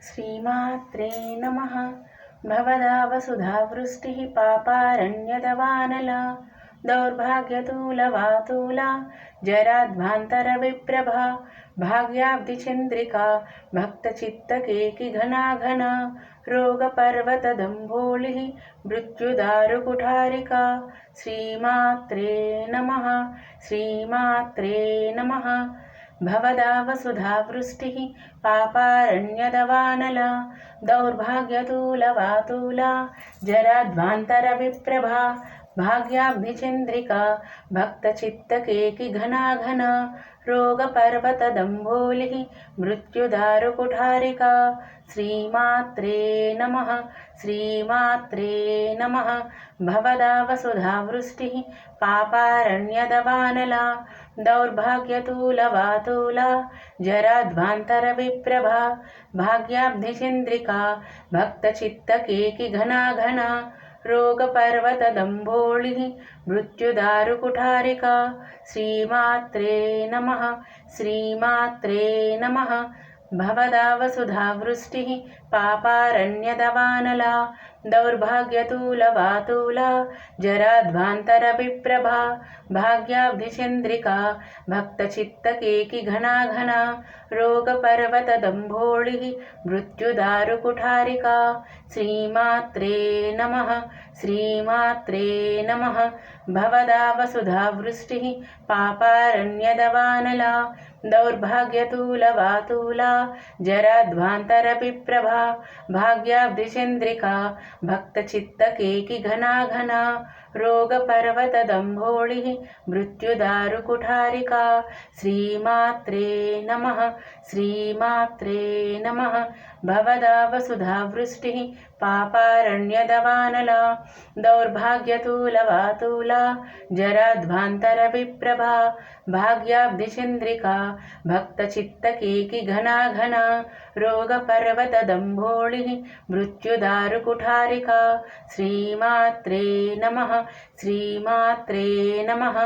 श्रीमात्रे नमः। भवदावसुधावृष्टिः पापारण्यदवानला दौर्भाग्यतूलवातूला जराध्वान्तरविप्रभा भाग्याब्धिचन्द्रिका भक्तचित्तकेकिघना घना रोगपर्वतदम्भोलिः मृत्युदारुकुठारिका। श्रीमात्रे नमः। श्रीमात्रे नमः। भवदावसुधावृष्टिः पापारण्यदवानला दौर्भाग्यतूलवातूला जराध्वान्तरविप्रभा भाग्याब्धिचन्द्रिका भक्तचित्तकेकिघना घना रोगपर्वतदम्भोलिः मृत्युदारुकुठारिका। श्रीमात्रे नमः। श्रीमात्रे नमः। भवदावसुधावृष्टिः पापारण्यदवानला दौर्भाग्यतूलवातूला जराध्वान्तरविप्रभा भाग्याब्धिचन्द्रिका भक्तचित्तकेकिघना घना रोगपर्वतदम्भोलिः मृत्युदारुकुठारिका। श्रीमात्रे नमः। श्रीमात्रे नमः। भवदावसुधावृष्टिः पापारण्यदवानला दौर्भाग्यतूलवातूला जराध्वान्तरविप्रभा भाग्याब्धिचन्द्रिका भक्तचित्तकेकिघना घना रोगपर्वतदम्भोलिः मृत्युदारुकुठारिका। श्रीमात्रे नमः। श्रीमात्रे नमः। भवदावसुधावृष्टिः पापारण्यदवानला दौर्भाग्यतूलवातूला जराध्वान्तरविप्रभा भाग्याब्धिचन्द्रिका भक्तचित्तकेकिघना घना रोगपर्वतदम्भोलिः मृत्युदारुकुठारिका। श्रीमात्रे नमः। श्रीमात्रे नमः। भवदावसुधावृष्टिः पापारण्यदवानला दौर्भाग्यतूलवातूला जराध्वान्तरविप्रभा भाग्याब्धिचन्द्रिका भक्तचित्तकेकिघना घना रोगपर्वतदम्भोलिः मृत्युदारुकुठारिका। श्रीमात्रे नमः। श्रीमात्रे नमः।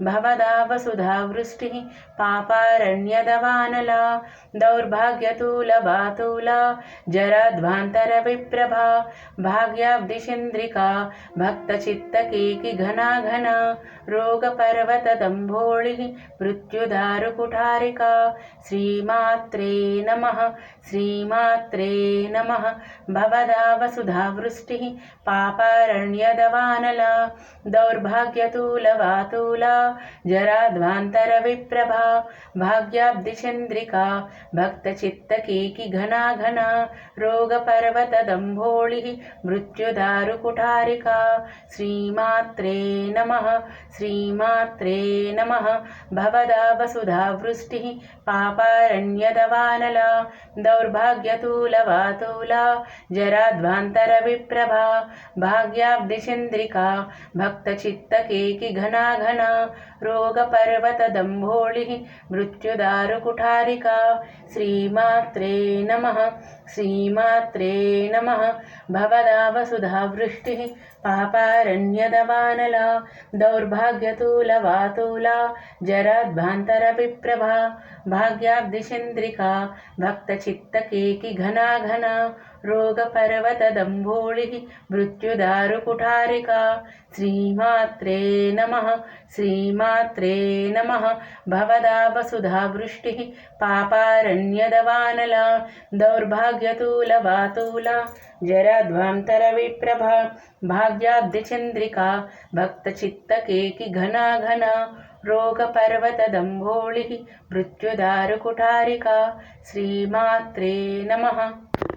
भवदावसुधावृष्टिः पापारण्यदवानला दौर्भाग्यतूलवातूला जराध्वान्तरविप्रभा भाग्याब्धिचन्द्रिका भक्तचित्तकेकिघना घना रोगपर्वतदम्भोलिः मृत्युदारुकुठारिका। श्रीमात्रे नमः। श्रीमात्रे नमः। भवदावसुधावृष्टिः पापारण्यदवानला दौर्भाग्यतूलवातूला जराध्वान्तरविप्रभा भाग्याब्धिचन्द्रिका भक्तचित्तकेकिघना घना रोगपर्वतदम्भोलिः मृत्युदारुकुठारिका। श्रीमात्रे नमः। श्रीमात्रे नमः। भवदावसुधावृष्टिः पापारण्यदवानला दौर्भाग्यतूलवातूला जराध्वान्तरविप्रभा भाग्याब्धिचन्द्रिका भक्तचित्तकेकिघना घना रोगपर्वतदम्भोलिः मृत्युदारुकुठारिका। श्रीमात्रे नमः। श्रीमात्रे नमः। भवदावसुधावृष्टिः पापारण्यदवानला दौर्भाग्यतूलवातूला जराध्वान्तरविप्रभा भाग्याब्धिचन्द्रिका भक्तचित्तकेकिघना घना रोगपर्वतदम्भोलिः मृत्युदारुकुठारिका। श्रीमात्रे नमः। श्रीमात्रे नमः। भवदावसुधावृष्टिः पापारण्यदवानला दौर्भाग्यतूलवातूला जराध्वान्तरविप्रभा भाग्याब्धिचन्द्रिका भक्तचित्तकेकिघना घना रोगपर्वतदम्भोलिः मृत्युदारुकुठारिका। श्रीमात्रे नमः।